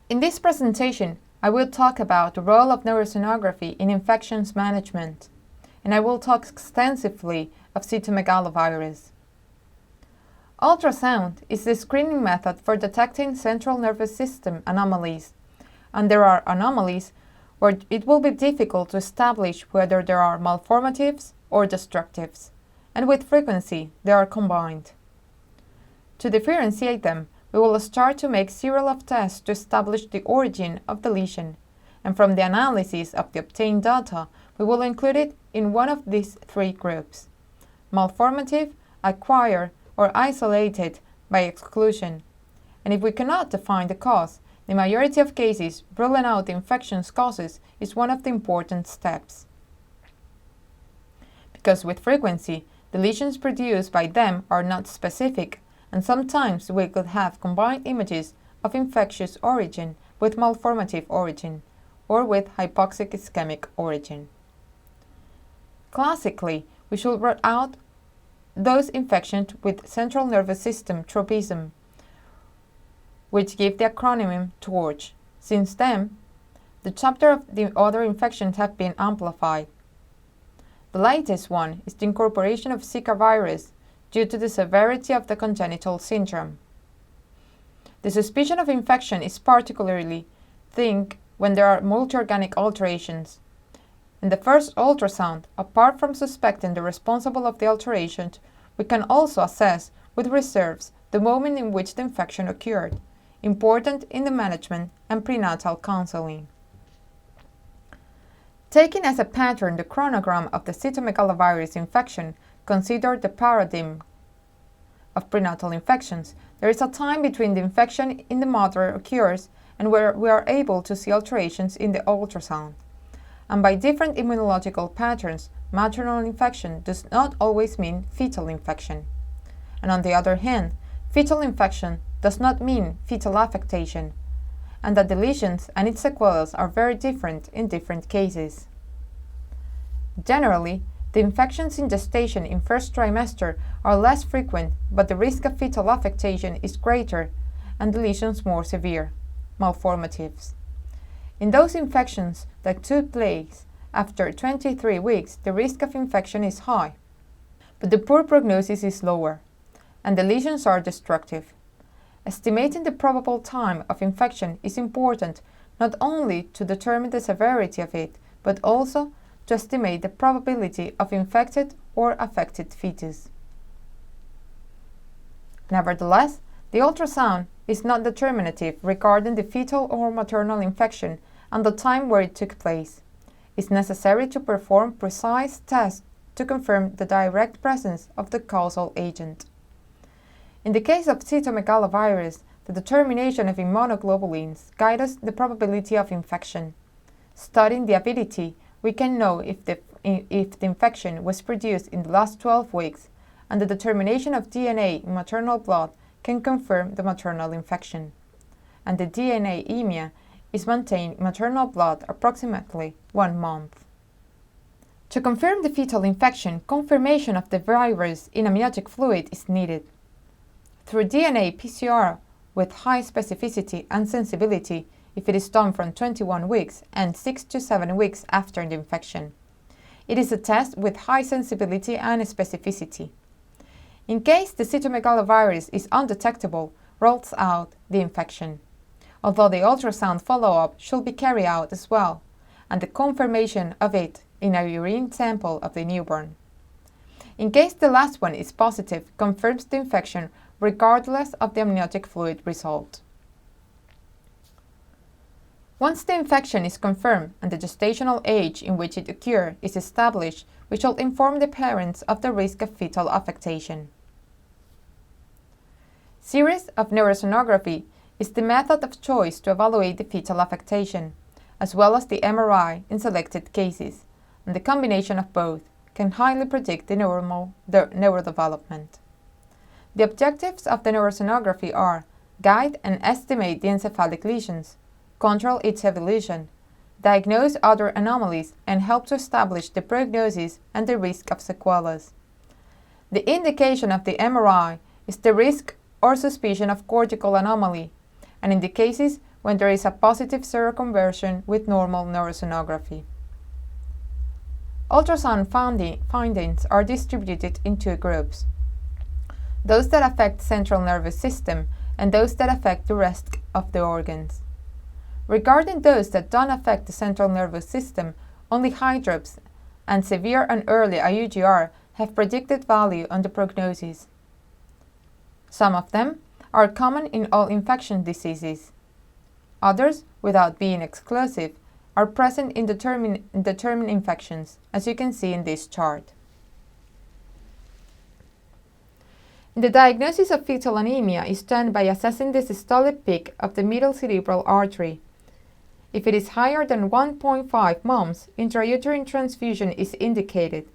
In this presentation, I will talk about the role of neurosonography in infections management, and I will talk extensively of cytomegalovirus. Ultrasound is the screening method for detecting central nervous system anomalies, and there are anomalies where it will be difficult to establish whether there are malformatives or destructives, and with frequency they are combined. To differentiate them, we will start to make serial of tests to establish the origin of the lesion, and from the analysis of the obtained data, we will include it in one of these three groups: malformative, acquired, or isolated by exclusion. And if we cannot define the cause, the majority of cases, ruling out the infection's causes is one of the important steps. Because with frequency, the lesions produced by them are not specific, and sometimes we could have combined images of infectious origin with malformative origin, or with hypoxic ischemic origin. Classically, we should rule out those infections with central nervous system tropism, which give the acronym TORCH. Since then, the chapter of the other infections have been amplified. The latest one is the incorporation of Zika virus due to the severity of the congenital syndrome. The suspicion of infection is particularly thick when there are multi-organic alterations. In the first ultrasound, apart from suspecting the responsible of the alteration, we can also assess with reserves the moment in which the infection occurred, important in the management and prenatal counseling. Taking as a pattern the chronogram of the cytomegalovirus infection, consider the paradigm of prenatal infections. There is a time between the infection in the mother occurs and where we are able to see alterations in the ultrasound. And by different immunological patterns, maternal infection does not always mean fetal infection. And on the other hand, fetal infection does not mean fetal affectation, and that the lesions and its sequelae are very different in different cases. Generally, the infections in gestation in first trimester are less frequent, but the risk of fetal affectation is greater and the lesions more severe, malformatives. In those infections that took place after 23 weeks, the risk of infection is high, but the poor prognosis is lower, and the lesions are destructive. Estimating the probable time of infection is important not only to determine the severity of it, but also to estimate the probability of infected or affected fetus. Nevertheless, the ultrasound is not determinative regarding the fetal or maternal infection and the time where it took place. It's necessary to perform precise tests to confirm the direct presence of the causal agent. In the case of cytomegalovirus, the determination of immunoglobulins guides the probability of infection. Studying the avidity, we can know if the infection was produced in the last 12 weeks, and the determination of DNA in maternal blood can confirm the maternal infection. And the DNA EMIA is maintained in maternal blood approximately 1 month. To confirm the fetal infection, confirmation of the virus in amniotic fluid is needed. Through DNA PCR with high specificity and sensibility if it is done from 21 weeks and 6 to 7 weeks after the infection. It is a test with high sensibility and specificity. In case the cytomegalovirus is undetectable, rules out the infection, although the ultrasound follow-up should be carried out as well, and the confirmation of it in a urine sample of the newborn. In case the last one is positive, confirms the infection regardless of the amniotic fluid result. Once the infection is confirmed and the gestational age in which it occurred is established, we shall inform the parents of the risk of fetal affectation. Series of neurosonography is the method of choice to evaluate the fetal affectation, as well as the MRI in selected cases, and the combination of both can highly predict the neurodevelopment. The objectives of the neurosonography are guide and estimate the encephalic lesions, control its evolution, diagnose other anomalies, and help to establish the prognosis and the risk of sequelae. The indication of the MRI is the risk or suspicion of cortical anomaly, and in the cases when there is a positive seroconversion with normal neurosonography. Ultrasound findings are distributed in two groups: those that affect the central nervous system and those that affect the rest of the organs. Regarding those that don't affect the central nervous system, only high drops and severe and early IUGR have predicted value on the prognosis. Some of them are common in all infection diseases. Others, without being exclusive, are present in determined infections, as you can see in this chart. The diagnosis of fetal anemia is done by assessing the systolic peak of the middle cerebral artery. If it is higher than 1.5 moms, intrauterine transfusion is indicated.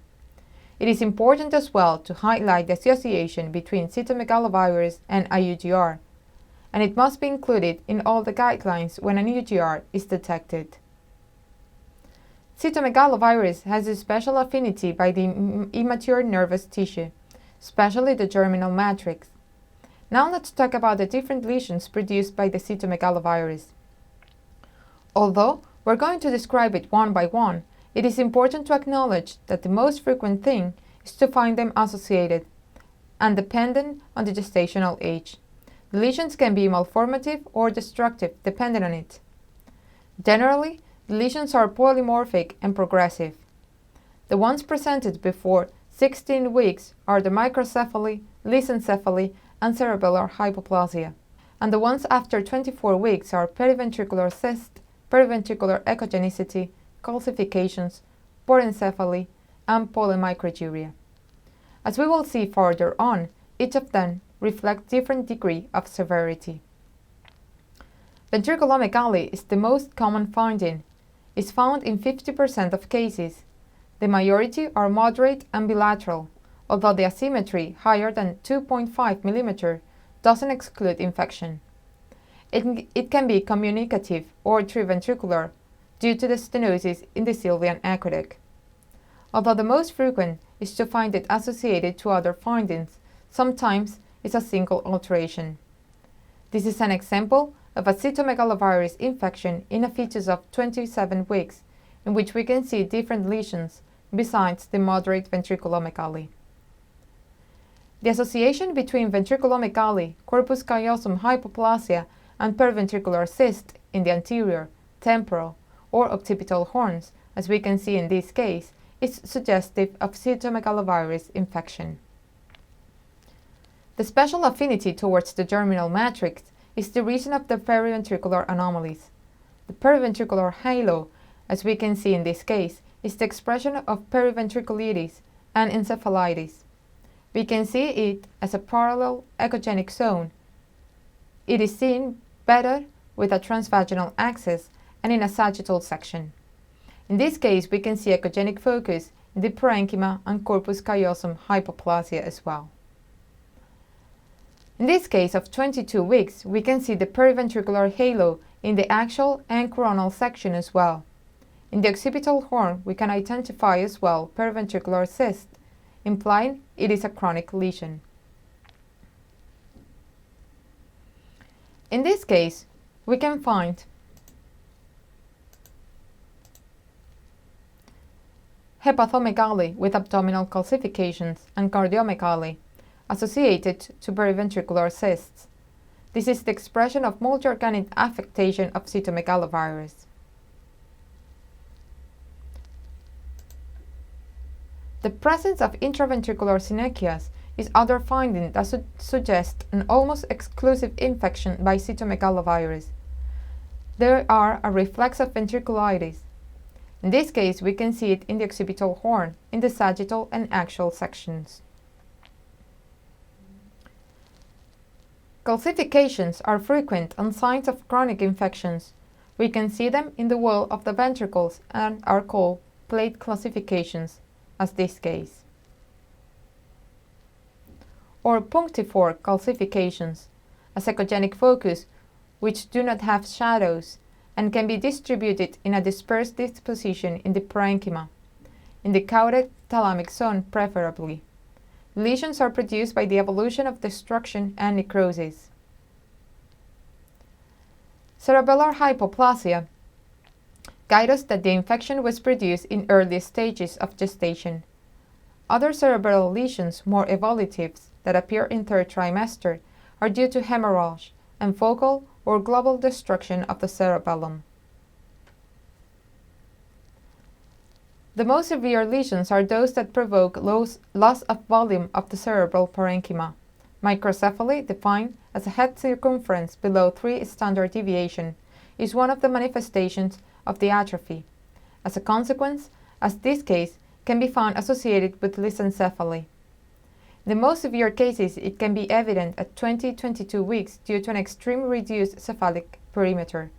It is important as well to highlight the association between cytomegalovirus and IUGR, and it must be included in all the guidelines when an IUGR is detected. Cytomegalovirus has a special affinity by the immature nervous tissue, especially the germinal matrix. Now let's talk about the different lesions produced by the cytomegalovirus. Although we're going to describe it one by one, it is important to acknowledge that the most frequent thing is to find them associated and dependent on the gestational age. The lesions can be malformative or destructive depending on it. Generally, the lesions are polymorphic and progressive. The ones presented before 16 weeks are the microcephaly, lissencephaly, and cerebellar hypoplasia, and the ones after 24 weeks are periventricular cyst, periventricular echogenicity, calcifications, porencephaly, and polymicrogyria. As we will see further on, each of them reflects different degree of severity. Ventriculomegaly is the most common finding. It's found in 50% of cases. The majority are moderate and bilateral, although the asymmetry higher than 2.5 mm doesn't exclude infection. It can be communicative or triventricular due to the stenosis in the Sylvian aqueduct. Although the most frequent is to find it associated to other findings, sometimes it's a single alteration. This is an example of a cytomegalovirus infection in a fetus of 27 weeks, in which we can see different lesions besides the moderate ventriculomegaly. The association between ventriculomegaly, corpus callosum hypoplasia, and periventricular cyst in the anterior, temporal, or occipital horns, as we can see in this case, is suggestive of cytomegalovirus infection. The special affinity towards the germinal matrix is the reason of the periventricular anomalies. The periventricular halo, as we can see in this case, is the expression of periventriculitis and encephalitis. We can see it as a parallel echogenic zone. It is seen better with a transvaginal axis and in a sagittal section. In this case, we can see echogenic focus in the parenchyma and corpus callosum hypoplasia as well. In this case of 22 weeks, we can see the periventricular halo in the axial and coronal section as well. In the occipital horn, we can identify as well periventricular cyst, implying it is a chronic lesion. In this case, we can find hepatomegaly with abdominal calcifications and cardiomegaly associated to periventricular cysts. This is the expression of multi-organic affectation of cytomegalovirus. The presence of intraventricular synechnias is other finding that suggest an almost exclusive infection by cytomegalovirus. There are a reflex of ventriculitis. In this case, we can see it in the occipital horn, in the sagittal and axial sections. Calcifications are frequent and signs of chronic infections. We can see them in the wall of the ventricles and are called plate calcifications, as this case. Or punctiform calcifications, a echogenic focus which do not have shadows and can be distributed in a dispersed disposition in the parenchyma, in the caudate thalamic zone preferably. Lesions are produced by the evolution of destruction and necrosis. Cerebellar hypoplasia guide us that the infection was produced in early stages of gestation. Other cerebral lesions, more evolutive, that appear in third trimester are due to hemorrhage and focal or global destruction of the cerebellum. The most severe lesions are those that provoke loss of volume of the cerebral parenchyma. Microcephaly, defined as a head circumference below 3 standard deviation, is one of the manifestations of the atrophy. As a consequence, as this case can be found associated with lissencephaly. In the most severe cases, it can be evident at 20-22 weeks due to an extremely reduced cephalic perimeter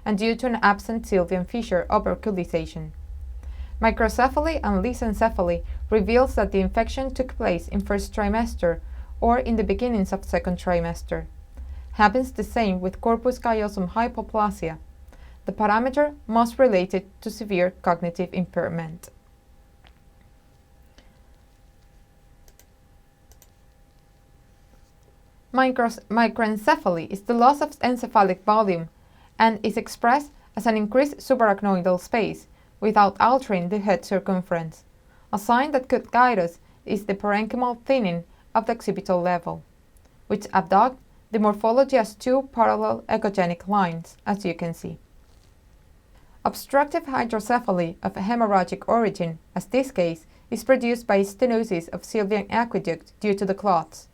and due to an absent sylvian fissure operculization. Microcephaly and lissencephaly reveals that the infection took place in first trimester or in the beginnings of second trimester. Happens the same with corpus callosum hypoplasia, the parameter most related to severe cognitive impairment. Microencephaly is the loss of encephalic volume and is expressed as an increased subarachnoidal space without altering the head circumference. A sign that could guide us is the parenchymal thinning of the occipital level, which abduct the morphology as two parallel echogenic lines, as you can see. Obstructive hydrocephaly of hemorrhagic origin, as this case, is produced by stenosis of sylvian aqueduct due to the clots.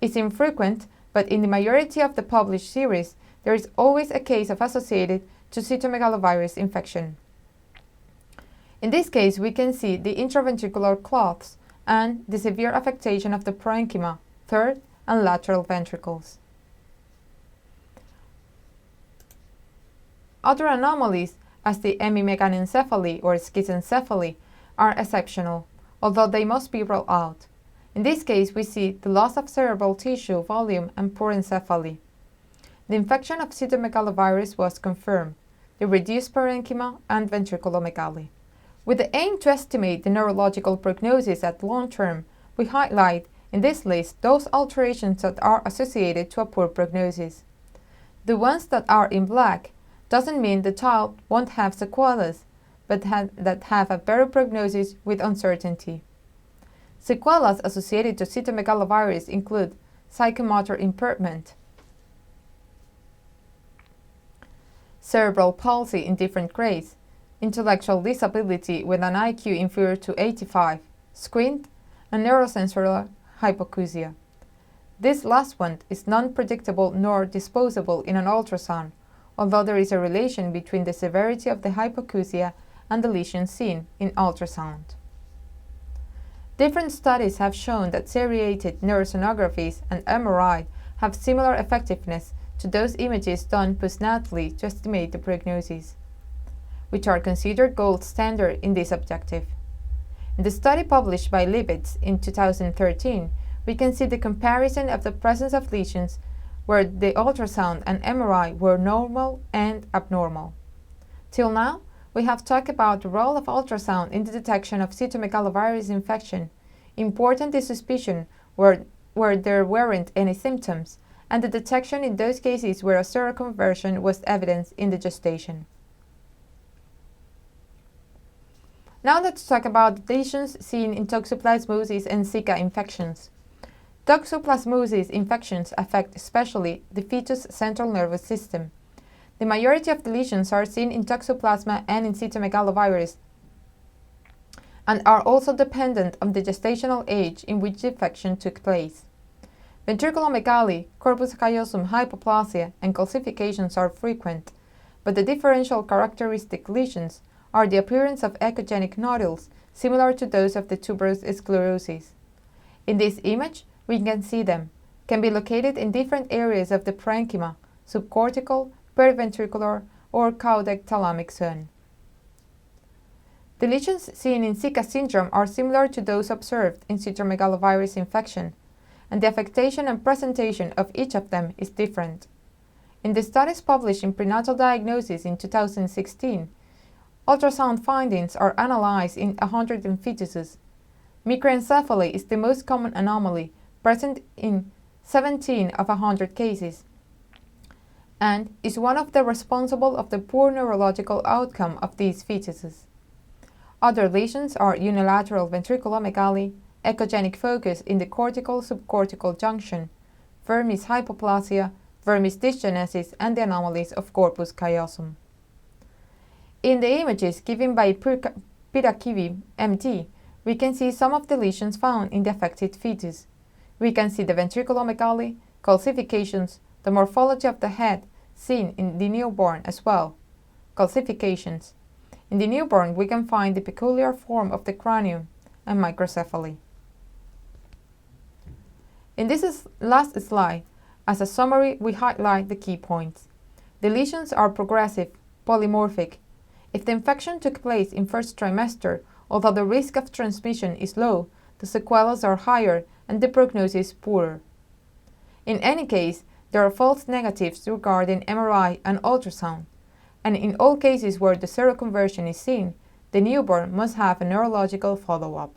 It's infrequent, but in the majority of the published series, there is always a case of associated to cytomegalovirus infection. In this case, we can see the intraventricular clots and the severe affectation of the parenchyma, third and lateral ventricles. Other anomalies, as the hemimeganencephaly or schizencephaly, are exceptional, although they must be ruled out. In this case, we see the loss of cerebral tissue volume and poor encephaly. The infection of cytomegalovirus was confirmed, the reduced parenchyma and ventriculomegaly. With the aim to estimate the neurological prognosis at long term, we highlight in this list those alterations that are associated to a poor prognosis. The ones that are in black doesn't mean the child won't have sequelas, but that have a better prognosis with uncertainty. Sequelas associated to cytomegalovirus include psychomotor impairment, cerebral palsy in different grades, intellectual disability with an IQ inferior to 85, squint, and neurosensory hypoacusia. This last one is non-predictable nor disposable in an ultrasound, although there is a relation between the severity of the hypoacusia and the lesions seen in ultrasound. Different studies have shown that seriated neurosonographies and MRI have similar effectiveness to those images done postnatally to estimate the prognosis, which are considered gold standard in this objective. In the study published by Libetz in 2013, we can see the comparison of the presence of lesions where the ultrasound and MRI were normal and abnormal. Till now, we have talked about the role of ultrasound in the detection of cytomegalovirus infection. Important is suspicion where there weren't any symptoms, and the detection in those cases where a seroconversion was evidenced in the gestation. Now let's talk about the lesions seen in toxoplasmosis and Zika infections. Toxoplasmosis infections affect especially the fetus central nervous system. The majority of the lesions are seen in Toxoplasma and in cytomegalovirus and are also dependent on the gestational age in which the infection took place. Ventriculomegaly, corpus callosum hypoplasia, and calcifications are frequent, but the differential characteristic lesions are the appearance of echogenic nodules similar to those of the tuberous sclerosis. In this image, we can see them, can be located in different areas of the parenchyma, subcortical, periventricular, or caudate thalamic zone. The lesions seen in Zika syndrome are similar to those observed in cytomegalovirus infection, and the affectation and presentation of each of them is different. In the studies published in Prenatal Diagnosis in 2016, ultrasound findings are analyzed in 100 fetuses. Microencephaly is the most common anomaly, present in 17 of 100 cases. and is one of the responsible of the poor neurological outcome of these fetuses. Other lesions are unilateral ventriculomegaly, echogenic focus in the cortical-subcortical junction, vermis hypoplasia, vermis dysgenesis, and the anomalies of corpus callosum. In the images given by Pirakivi, MD, we can see some of the lesions found in the affected fetus. We can see the ventriculomegaly, calcifications, the morphology of the head seen in the newborn as well. Calcifications. In the newborn, we can find the peculiar form of the cranium and microcephaly. In this last slide, as a summary, we highlight the key points. The lesions are progressive, polymorphic. If the infection took place in first trimester, although the risk of transmission is low, the sequelae are higher and the prognosis poorer. In any case, there are false negatives regarding MRI and ultrasound, and in all cases where the seroconversion is seen, the newborn must have a neurological follow-up.